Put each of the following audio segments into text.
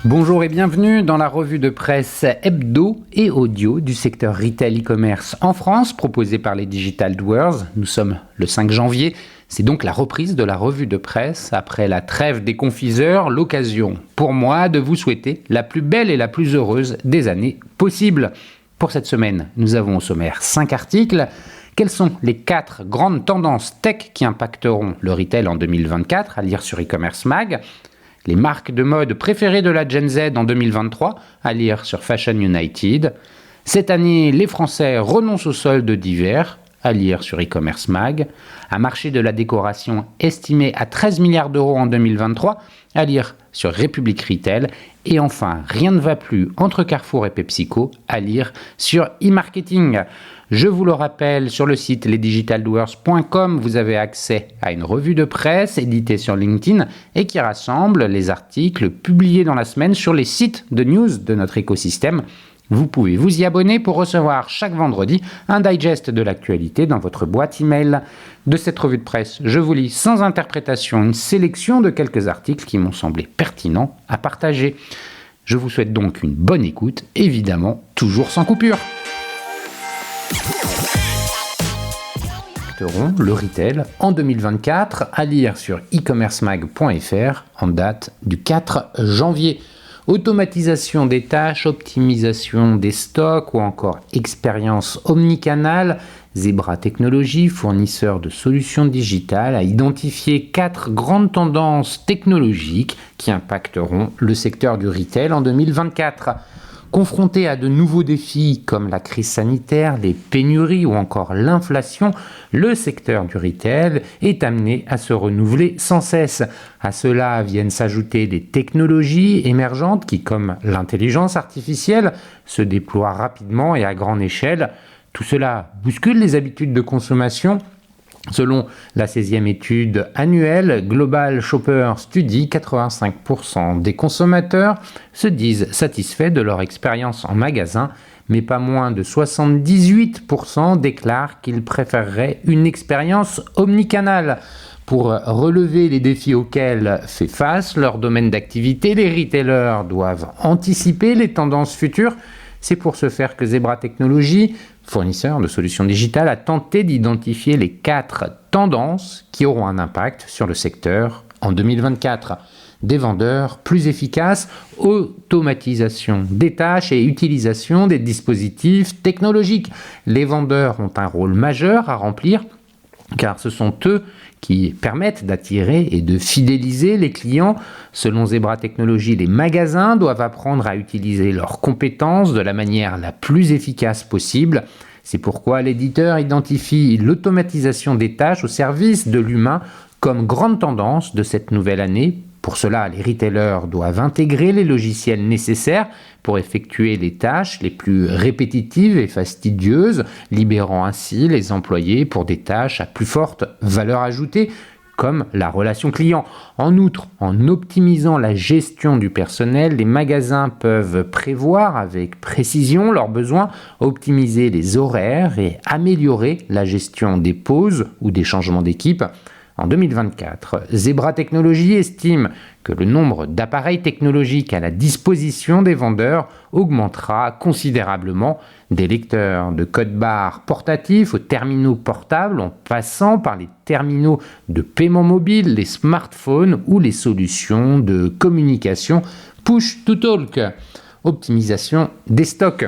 Bonjour et bienvenue dans la revue de presse hebdo et audio du secteur retail e-commerce en France, proposée par les Digital Doers. Nous sommes le 5 janvier, c'est donc la reprise de la revue de presse après la trêve des confiseurs, l'occasion pour moi de vous souhaiter la plus belle et la plus heureuse des années possibles. Pour cette semaine, nous avons au sommaire 5 articles. Quelles sont les 4 grandes tendances tech qui impacteront le retail en 2024, à lire sur e-commerce mag? Les marques de mode préférées de la Gen Z en 2023, à lire sur Fashion United. Cette année, les Français renoncent aux soldes d'hiver, à lire sur e-commerce mag. Un marché de la décoration estimé à 13 milliards d'euros en 2023, à lire sur République Retail. Et enfin, rien ne va plus entre Carrefour et PepsiCo, à lire sur e-marketing. Je vous le rappelle, sur le site lesdigitaldoers.com, vous avez accès à une revue de presse éditée sur LinkedIn et qui rassemble les articles publiés dans la semaine sur les sites de news de notre écosystème. Vous pouvez vous y abonner pour recevoir chaque vendredi un digest de l'actualité dans votre boîte email. De cette revue de presse, je vous lis sans interprétation une sélection de quelques articles qui m'ont semblé pertinents à partager. Je vous souhaite donc une bonne écoute, évidemment toujours sans coupure. Le retail en 2024, à lire sur e-commercemag.fr en date du 4 janvier. Automatisation des tâches, optimisation des stocks ou encore expérience omnicanal, Zebra Technologies, fournisseur de solutions digitales, a identifié 4 grandes tendances technologiques qui impacteront le secteur du retail en 2024. Confronté à de nouveaux défis comme la crise sanitaire, les pénuries ou encore l'inflation, le secteur du retail est amené à se renouveler sans cesse. À cela viennent s'ajouter des technologies émergentes qui, comme l'intelligence artificielle, se déploient rapidement et à grande échelle. Tout cela bouscule les habitudes de consommation. Selon la 16e étude annuelle Global Shopper Study, 85% des consommateurs se disent satisfaits de leur expérience en magasin, mais pas moins de 78% déclarent qu'ils préféreraient une expérience omnicanale. Pour relever les défis auxquels fait face leur domaine d'activité, les retailers doivent anticiper les tendances futures. C'est pour ce faire que Zebra Technologies, fournisseur de solutions digitales, a tenté d'identifier les 4 tendances qui auront un impact sur le secteur en 2024. Des vendeurs plus efficaces, automatisation des tâches et utilisation des dispositifs technologiques. Les vendeurs ont un rôle majeur à remplir car ce sont eux qui permettent d'attirer et de fidéliser les clients. Selon Zebra Technologies, les magasins doivent apprendre à utiliser leurs compétences de la manière la plus efficace possible. C'est pourquoi l'éditeur identifie l'automatisation des tâches au service de l'humain comme grande tendance de cette nouvelle année. Pour cela, les retailers doivent intégrer les logiciels nécessaires pour effectuer les tâches les plus répétitives et fastidieuses, libérant ainsi les employés pour des tâches à plus forte valeur ajoutée, comme la relation client. En outre, en optimisant la gestion du personnel, les magasins peuvent prévoir avec précision leurs besoins, optimiser les horaires et améliorer la gestion des pauses ou des changements d'équipe. En 2024, Zebra Technologies estime que le nombre d'appareils technologiques à la disposition des vendeurs augmentera considérablement, des lecteurs de code-barre portatifs aux terminaux portables en passant par les terminaux de paiement mobile, les smartphones ou les solutions de communication push-to-talk. Optimisation des stocks.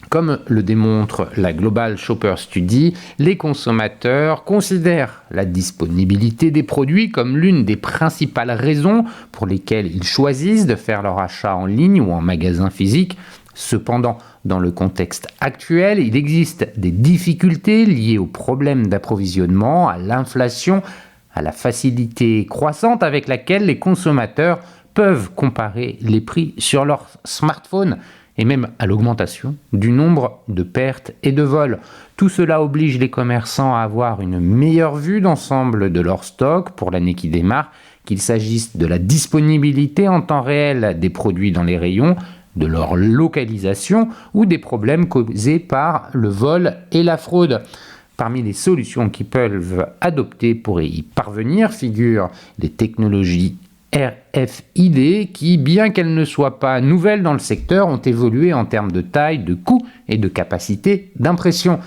Comme le démontre la Global Shopper Study, les consommateurs considèrent la disponibilité des produits comme l'une des principales raisons pour lesquelles ils choisissent de faire leur achat en ligne ou en magasin physique. Cependant, dans le contexte actuel, il existe des difficultés liées aux problèmes d'approvisionnement, à l'inflation, à la facilité croissante avec laquelle les consommateurs peuvent comparer les prix sur leur smartphone, et même à l'augmentation du nombre de pertes et de vols. Tout cela oblige les commerçants à avoir une meilleure vue d'ensemble de leur stock pour l'année qui démarre, qu'il s'agisse de la disponibilité en temps réel des produits dans les rayons, de leur localisation ou des problèmes causés par le vol et la fraude. Parmi les solutions qu'ils peuvent adopter pour y parvenir figurent les technologies RFID qui, bien qu'elles ne soient pas nouvelles dans le secteur, ont évolué en termes de taille, de coût et de capacité d'impression.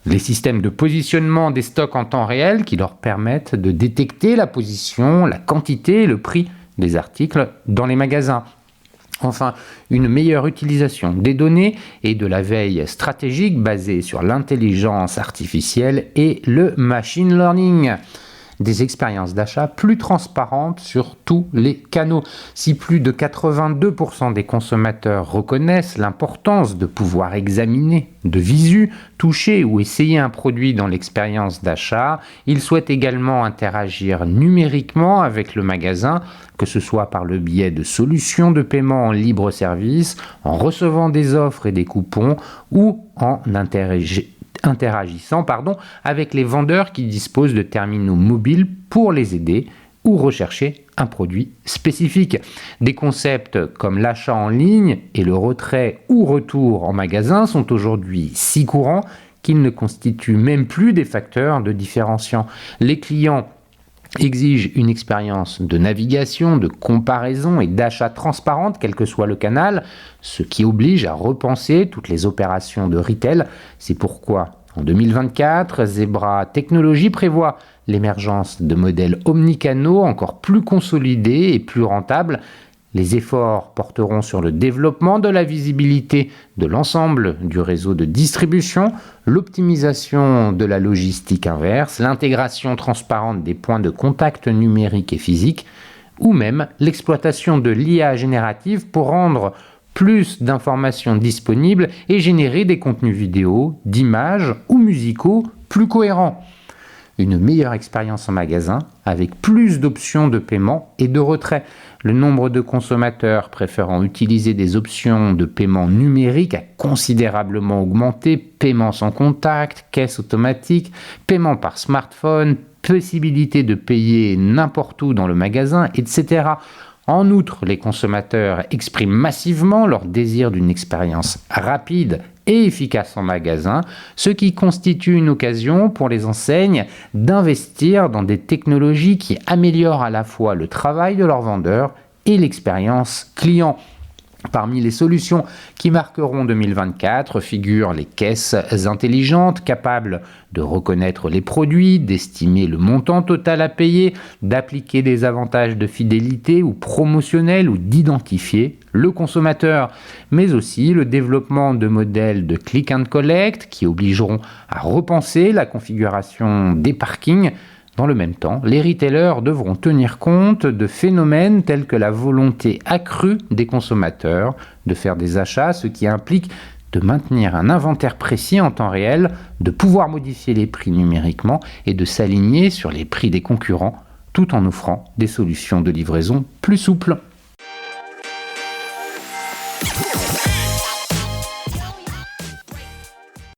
Les systèmes de positionnement des stocks en temps réel qui leur permettent de détecter la position, la quantité et le prix des articles dans les magasins. Enfin, une meilleure utilisation des données et de la veille stratégique basée sur l'intelligence artificielle et le machine learning. Des expériences d'achat plus transparentes sur tous les canaux. Si plus de 82% des consommateurs reconnaissent l'importance de pouvoir examiner de visu, toucher ou essayer un produit dans l'expérience d'achat, ils souhaitent également interagir numériquement avec le magasin, que ce soit par le biais de solutions de paiement en libre service, en recevant des offres et des coupons ou en interagissant avec les vendeurs qui disposent de terminaux mobiles pour les aider ou rechercher un produit spécifique. Des concepts comme l'achat en ligne et le retrait ou retour en magasin sont aujourd'hui si courants qu'ils ne constituent même plus des facteurs de différenciant. Les clients exige une expérience de navigation, de comparaison et d'achat transparente, quel que soit le canal, ce qui oblige à repenser toutes les opérations de retail. C'est pourquoi, en 2024, Zebra Technologies prévoit l'émergence de modèles omnicanaux encore plus consolidés et plus rentables. Les efforts porteront sur le développement de la visibilité de l'ensemble du réseau de distribution, l'optimisation de la logistique inverse, l'intégration transparente des points de contact numériques et physiques, ou même l'exploitation de l'IA générative pour rendre plus d'informations disponibles et générer des contenus vidéo, d'images ou musicaux plus cohérents. Une meilleure expérience en magasin avec plus d'options de paiement et de retrait. Le nombre de consommateurs préférant utiliser des options de paiement numérique a considérablement augmenté. Paiement sans contact, caisse automatique, paiement par smartphone, possibilité de payer n'importe où dans le magasin, etc. En outre, les consommateurs expriment massivement leur désir d'une expérience rapide et efficace en magasin, ce qui constitue une occasion pour les enseignes d'investir dans des technologies qui améliorent à la fois le travail de leurs vendeurs et l'expérience client. Parmi les solutions qui marqueront 2024 figurent les caisses intelligentes capables de reconnaître les produits, d'estimer le montant total à payer, d'appliquer des avantages de fidélité ou promotionnels ou d'identifier le consommateur, mais aussi le développement de modèles de click and collect qui obligeront à repenser la configuration des parkings. Dans le même temps, les retailers devront tenir compte de phénomènes tels que la volonté accrue des consommateurs de faire des achats, ce qui implique de maintenir un inventaire précis en temps réel, de pouvoir modifier les prix numériquement et de s'aligner sur les prix des concurrents, tout en offrant des solutions de livraison plus souples.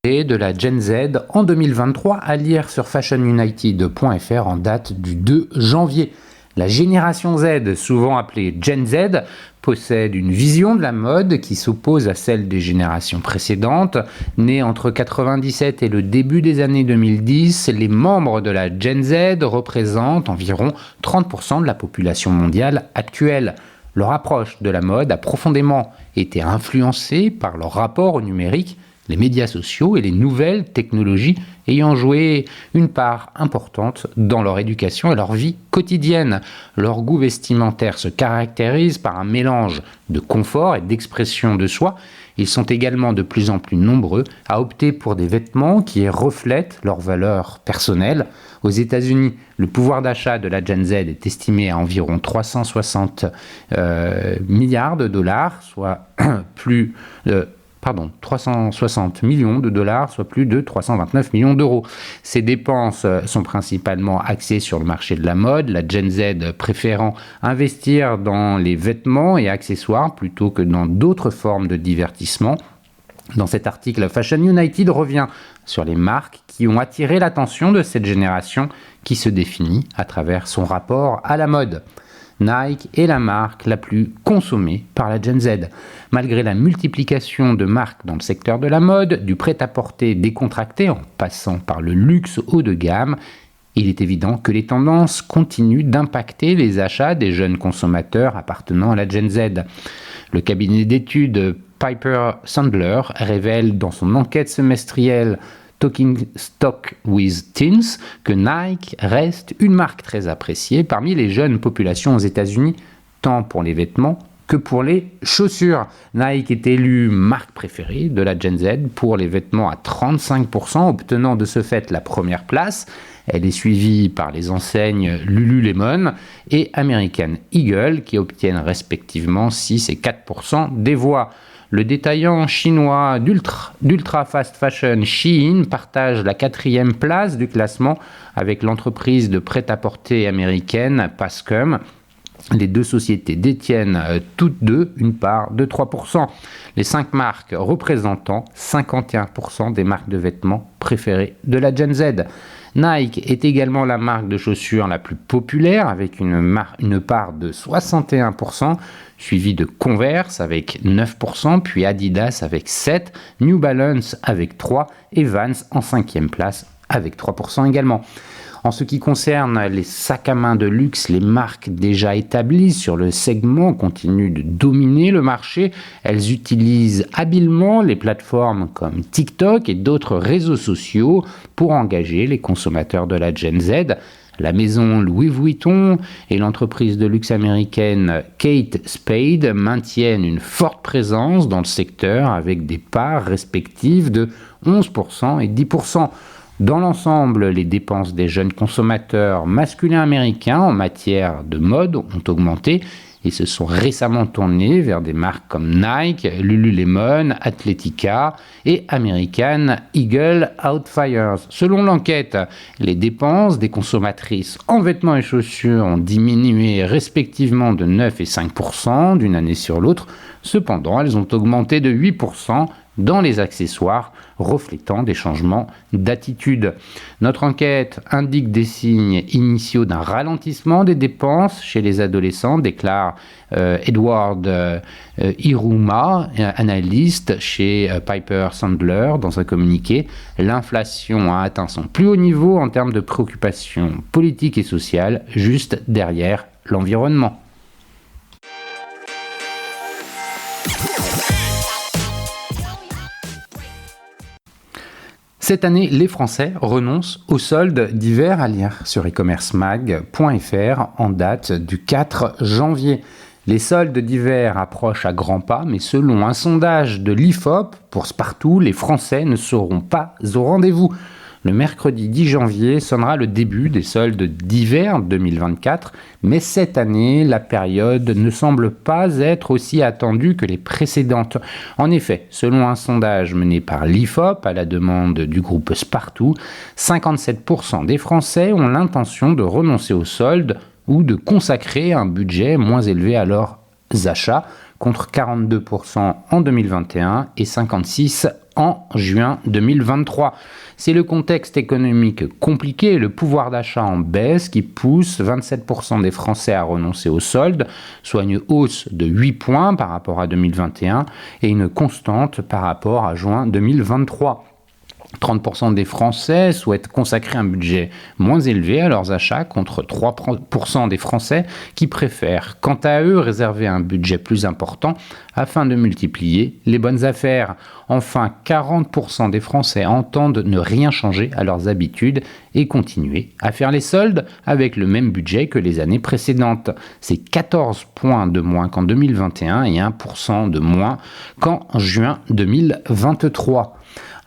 De la Gen Z en 2023 à lire sur fashionunited.fr en date du 2 janvier. La génération Z, souvent appelée Gen Z, possède une vision de la mode qui s'oppose à celle des générations précédentes. Née entre 1997 et le début des années 2010, les membres de la Gen Z représentent environ 30% de la population mondiale actuelle. Leur approche de la mode a profondément été influencée par leur rapport au numérique, les médias sociaux et les nouvelles technologies ayant joué une part importante dans leur éducation et leur vie quotidienne. Leur goût vestimentaire se caractérise par un mélange de confort et d'expression de soi. Ils sont également de plus en plus nombreux à opter pour des vêtements qui reflètent leurs valeurs personnelles. Aux États-Unis, le pouvoir d'achat de la Gen Z est estimé à environ 360 milliards de dollars, soit 360 millions de dollars, soit plus de 329 millions d'euros. Ces dépenses sont principalement axées sur le marché de la mode, la Gen Z préférant investir dans les vêtements et accessoires plutôt que dans d'autres formes de divertissement. Dans cet article, Fashion United revient sur les marques qui ont attiré l'attention de cette génération qui se définit à travers son rapport à la mode. Nike est la marque la plus consommée par la Gen Z. Malgré la multiplication de marques dans le secteur de la mode, du prêt-à-porter décontracté en passant par le luxe haut de gamme, Il est évident que les tendances continuent d'impacter les achats des jeunes consommateurs appartenant à la Gen Z. Le cabinet d'études Piper Sandler révèle dans son enquête semestrielle Talking Stock with Teens que Nike reste une marque très appréciée parmi les jeunes populations aux États-Unis, tant pour les vêtements que pour les chaussures. Nike est élue marque préférée de la Gen Z pour les vêtements à 35%, obtenant de ce fait la première place. Elle est suivie par les enseignes Lululemon et American Eagle qui obtiennent respectivement 6 et 4% des voix. Le détaillant chinois d'ultra fast fashion Shein partage la 4e place du classement avec l'entreprise de prêt-à-porter américaine Pascom. Les deux sociétés détiennent toutes deux une part de 3%. Les 5 marques représentant 51% des marques de vêtements préférées de la Gen Z. Nike est également la marque de chaussures la plus populaire avec une part de 61%, suivie de Converse avec 9%, puis Adidas avec 7%, New Balance avec 3% et Vans en 5e place avec 3% également. En ce qui concerne les sacs à main de luxe, les marques déjà établies sur le segment continuent de dominer le marché. Elles utilisent habilement les plateformes comme TikTok et d'autres réseaux sociaux pour engager les consommateurs de la Gen Z. La maison Louis Vuitton et l'entreprise de luxe américaine Kate Spade maintiennent une forte présence dans le secteur avec des parts respectives de 11% et 10%. Dans l'ensemble, les dépenses des jeunes consommateurs masculins américains en matière de mode ont augmenté et se sont récemment tournés vers des marques comme Nike, Lululemon, Athletica et American Eagle Outfitters. Selon l'enquête, les dépenses des consommatrices en vêtements et chaussures ont diminué respectivement de 9 et 5% d'une année sur l'autre. Cependant, elles ont augmenté de 8% dans les accessoires, reflétant des changements d'attitude. Notre enquête indique des signes initiaux d'un ralentissement des dépenses chez les adolescents, déclare Edward Iruma, analyste chez Piper Sandler, dans un communiqué. L'inflation a atteint son plus haut niveau en termes de préoccupations politiques et sociales, juste derrière l'environnement. Cette année, les Français renoncent aux soldes d'hiver, à lire sur e-commercemag.fr en date du 4 janvier. Les soldes d'hiver approchent à grands pas, mais selon un sondage de l'IFOP, pour Spartoo, les Français ne seront pas au rendez-vous. Le mercredi 10 janvier sonnera le début des soldes d'hiver 2024, mais cette année, la période ne semble pas être aussi attendue que les précédentes. En effet, selon un sondage mené par l'IFOP à la demande du groupe Spartoo, 57% des Français ont l'intention de renoncer aux soldes ou de consacrer un budget moins élevé à leurs achats, contre 42% en 2021 et 56% en juin 2023. C'est le contexte économique compliqué et le pouvoir d'achat en baisse qui pousse 27% des Français à renoncer aux soldes, soit une hausse de 8 points par rapport à 2021 et une constante par rapport à juin 2023. 30% des Français souhaitent consacrer un budget moins élevé à leurs achats contre 3% des Français qui préfèrent, quant à eux, réserver un budget plus important afin de multiplier les bonnes affaires. Enfin, 40% des Français entendent ne rien changer à leurs habitudes et continuer à faire les soldes avec le même budget que les années précédentes. C'est 14 points de moins qu'en 2021 et 1% de moins qu'en juin 2023.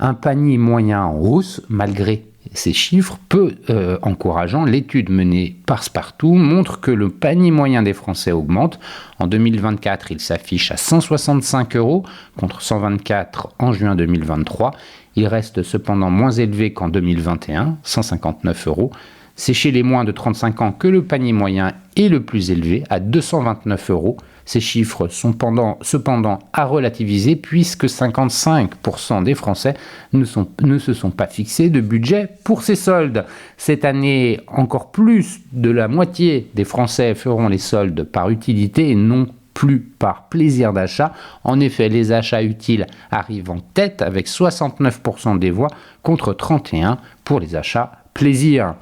Un panier moyen en hausse, malgré ces chiffres peu encourageants. L'étude menée par Spartoo montre que le panier moyen des Français augmente. En 2024, il s'affiche à 165 € contre 124 en juin 2023. Il reste cependant moins élevé qu'en 2021, 159 €. C'est chez les moins de 35 ans que le panier moyen est le plus élevé, à 229 €. Ces chiffres sont cependant à relativiser puisque 55% des Français ne se sont pas fixés de budget pour ces soldes. Cette année, encore plus de la moitié des Français feront les soldes par utilité et non plus par plaisir d'achat. En effet, les achats utiles arrivent en tête avec 69% des voix contre 31% pour les achats plaisir.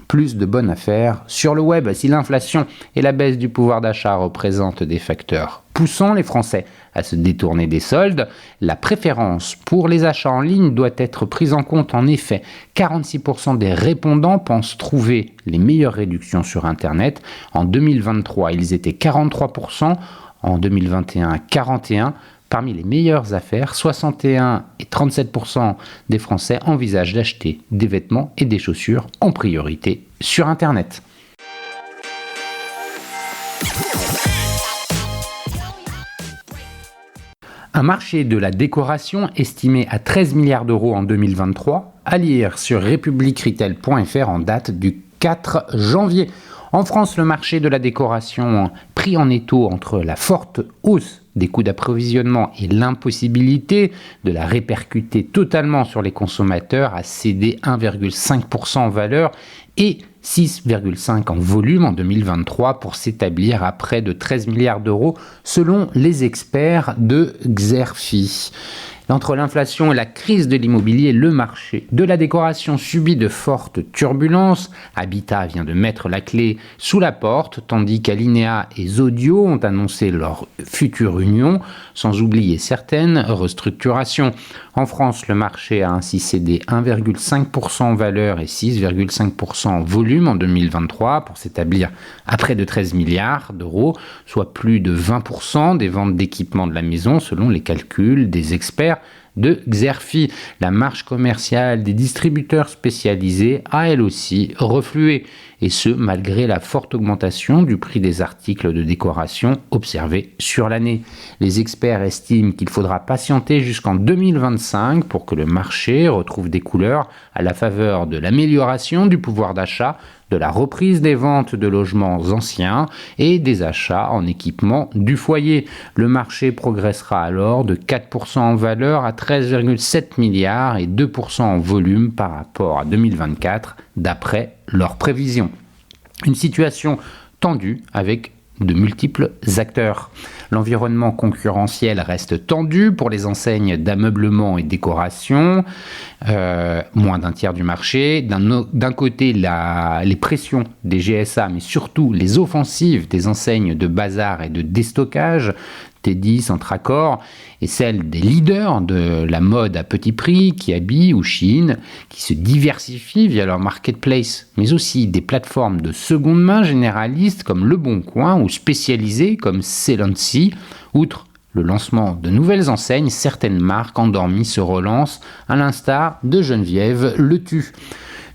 plus de bonnes affaires sur le web. Si l'inflation et la baisse du pouvoir d'achat représentent des facteurs poussant les Français à se détourner des soldes, la préférence pour les achats en ligne doit être prise en compte. En effet, 46% des répondants pensent trouver les meilleures réductions sur Internet. En 2023, ils étaient 43%, en 2021, 41%. Parmi les meilleures affaires, 61 et 37% des Français envisagent d'acheter des vêtements et des chaussures en priorité sur Internet. Un marché de la décoration estimé à 13 milliards d'euros en 2023, à lire sur republicretail.fr en date du 4 janvier. En France, le marché de la décoration, pris en étau entre la forte hausse des coûts d'approvisionnement et l'impossibilité de la répercuter totalement sur les consommateurs, a cédé 1,5% en valeur et 6,5% en volume en 2023 pour s'établir à près de 13 milliards d'euros selon les experts de Xerfi. Entre l'inflation et la crise de l'immobilier, le marché de la décoration subit de fortes turbulences. Habitat vient de mettre la clé sous la porte, tandis qu'Alinea et Zodio ont annoncé leur future union, sans oublier certaines restructurations. En France, le marché a ainsi cédé 1,5% en valeur et 6,5% en volume en 2023 pour s'établir à près de 13 milliards d'euros, soit plus de 20% des ventes d'équipements de la maison selon les calculs des experts de Xerfi. La marge commerciale des distributeurs spécialisés a elle aussi reflué, et ce malgré la forte augmentation du prix des articles de décoration observée sur l'année. Les experts estiment qu'il faudra patienter jusqu'en 2025 pour que le marché retrouve des couleurs à la faveur de l'amélioration du pouvoir d'achat, de la reprise des ventes de logements anciens et des achats en équipement du foyer. Le marché progressera alors de 4% en valeur à 13,7 milliards et 2% en volume par rapport à 2024, d'après leurs prévisions. Une situation tendue avec de multiples acteurs. L'environnement concurrentiel reste tendu pour les enseignes d'ameublement et décoration, moins d'un tiers du marché. D'un côté, les pressions des GSA, mais surtout les offensives des enseignes de bazar et de déstockage, Teddy, Centracor, et celle des leaders de la mode à petit prix, Kiabi ou Shein, qui se diversifient via leur marketplace, mais aussi des plateformes de seconde main généralistes comme Le Bon Coin ou spécialisées comme Celancy. Outre le lancement de nouvelles enseignes, certaines marques endormies se relancent, à l'instar de Geneviève Le Tu.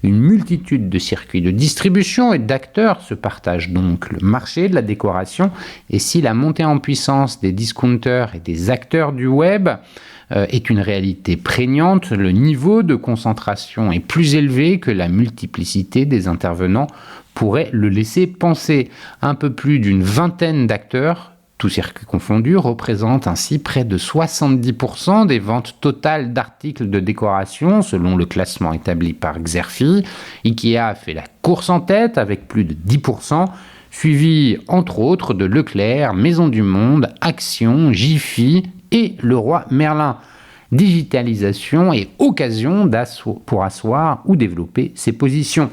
Une multitude de circuits de distribution et d'acteurs se partagent donc le marché de la décoration, et si la montée en puissance des discounters et des acteurs du web est une réalité prégnante, le niveau de concentration est plus élevé que la multiplicité des intervenants pourrait le laisser penser. Un peu plus d'une vingtaine d'acteurs, tous circuits confondus, représente ainsi près de 70% des ventes totales d'articles de décoration, selon le classement établi par Xerfi. Ikea a fait la course en tête avec plus de 10%, suivi entre autres de Leclerc, Maison du Monde, Action, Jiffy et Leroy Merlin. Digitalisation et occasion pour asseoir ou développer ses positions.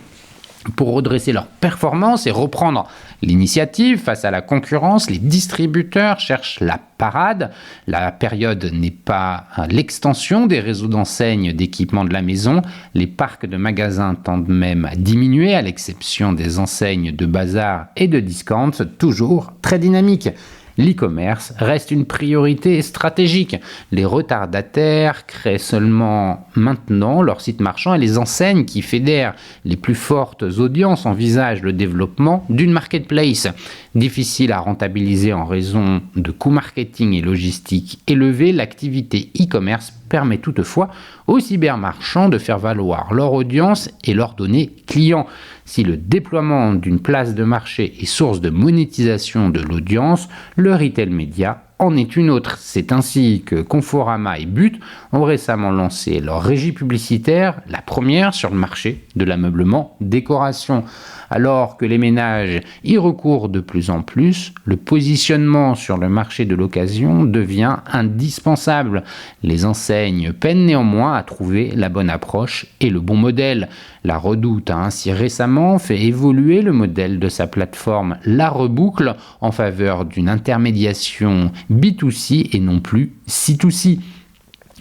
Pour redresser leur performance et reprendre l'initiative face à la concurrence, les distributeurs cherchent la parade. La période n'est pas l'extension des réseaux d'enseignes d'équipements de la maison. Les parcs de magasins tendent même à diminuer, à l'exception des enseignes de bazar et de discount, toujours très dynamiques. L'e-commerce reste une priorité stratégique. Les retardataires créent seulement maintenant leur site marchand et les enseignes qui fédèrent les plus fortes audiences envisagent le développement d'une marketplace. Difficile à rentabiliser en raison de coûts marketing et logistique élevés, l'activité e-commerce permet toutefois aux cybermarchands de faire valoir leur audience et leurs données clients. Si le déploiement d'une place de marché est source de monétisation de l'audience, le retail média en est une autre. C'est ainsi que Conforama et But ont récemment lancé leur régie publicitaire, la première sur le marché de l'ameublement décoration. Alors que les ménages y recourent de plus en plus, le positionnement sur le marché de l'occasion devient indispensable. Les enseignes peinent néanmoins à trouver la bonne approche et le bon modèle. La Redoute a ainsi récemment fait évoluer le modèle de sa plateforme La Reboucle en faveur d'une intermédiation B2C et non plus C2C.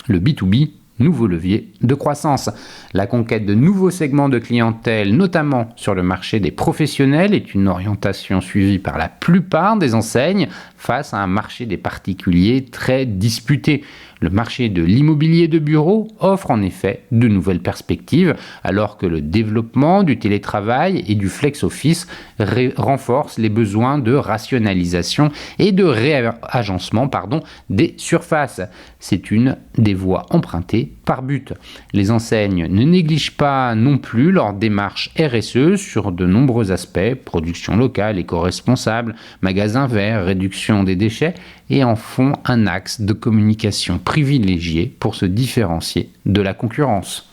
Le B2B, nouveau levier de croissance. La conquête de nouveaux segments de clientèle, notamment sur le marché des professionnels, est une orientation suivie par la plupart des enseignes face à un marché des particuliers très disputé. Le marché de l'immobilier de bureau offre en effet de nouvelles perspectives, alors que le développement du télétravail et du flex-office renforce les besoins de rationalisation et de réagencement des surfaces. C'est une des voies empruntées par but. Les enseignes ne négligent pas non plus leur démarche RSE sur de nombreux aspects, production locale, éco-responsable, magasins verts, réduction des déchets, et en font un axe de communication privilégié pour se différencier de la concurrence.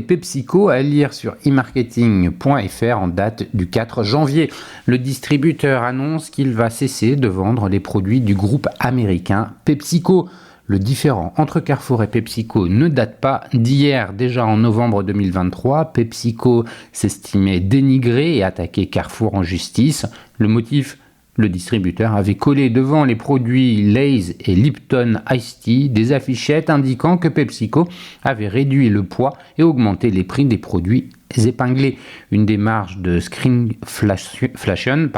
PepsiCo à lire sur e-marketing.fr en date du 4 janvier. Le distributeur annonce qu'il va cesser de vendre les produits du groupe américain PepsiCo. Le différend entre Carrefour et PepsiCo ne date pas d'hier. Déjà en novembre 2023, PepsiCo s'estimait dénigrer et attaquer Carrefour en justice. Le motif ? Le distributeur avait collé devant les produits Lay's et Lipton Ice Tea des affichettes indiquant que PepsiCo avait réduit le poids et augmenté les prix des produits épinglés. Une démarche de screenflation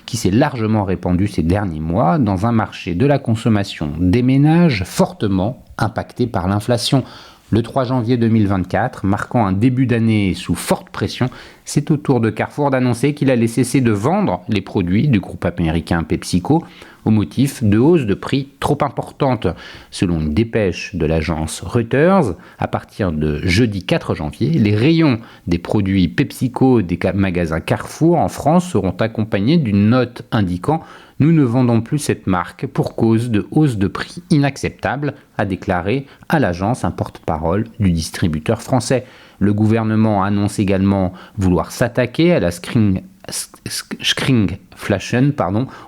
qui s'est largement répandue ces derniers mois dans un marché de la consommation des ménages fortement impacté par l'inflation. Le 3 janvier 2024, marquant un début d'année sous forte pression, c'est au tour de Carrefour d'annoncer qu'il allait cesser de vendre les produits du groupe américain PepsiCo au motif de hausses de prix trop importantes. Selon une dépêche de l'agence Reuters, à partir de jeudi 4 janvier, les rayons des produits PepsiCo des magasins Carrefour en France seront accompagnés d'une note indiquant « Nous ne vendons plus cette marque pour cause de hausse de prix inacceptable », a déclaré à l'agence un porte-parole du distributeur français. Le gouvernement annonce également vouloir s'attaquer à la screenflation,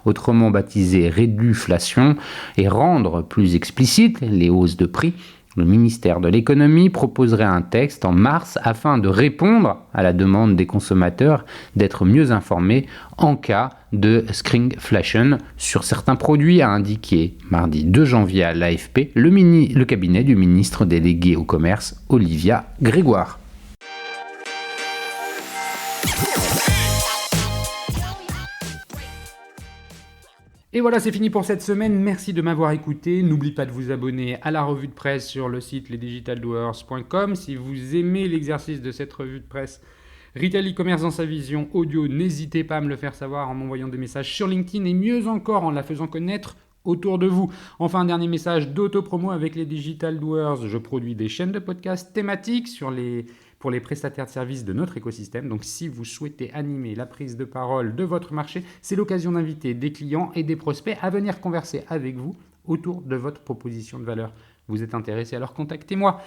autrement baptisée réduflation, et rendre plus explicites les hausses de prix. Le ministère de l'économie proposerait un texte en mars afin de répondre à la demande des consommateurs d'être mieux informés en cas de screenflation sur certains produits, a indiqué mardi 2 janvier à l'AFP le cabinet du ministre délégué au commerce, Olivia Grégoire. Et voilà, c'est fini pour cette semaine. Merci de m'avoir écouté. N'oubliez pas de vous abonner à la revue de presse sur le site lesdigitaldoers.com. Si vous aimez l'exercice de cette revue de presse Retail e-commerce dans sa vision audio, n'hésitez pas à me le faire savoir en m'envoyant des messages sur LinkedIn et mieux encore en la faisant connaître autour de vous. Enfin, un dernier message d'auto-promo avec les Digital Doers. Je produis des chaînes de podcasts thématiques pour les prestataires de services de notre écosystème. Donc, si vous souhaitez animer la prise de parole de votre marché, c'est l'occasion d'inviter des clients et des prospects à venir converser avec vous autour de votre proposition de valeur. Vous êtes intéressé, alors contactez-moi.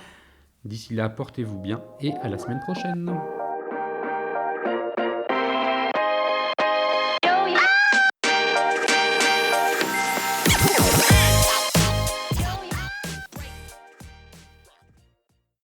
D'ici là, portez-vous bien et à la semaine prochaine.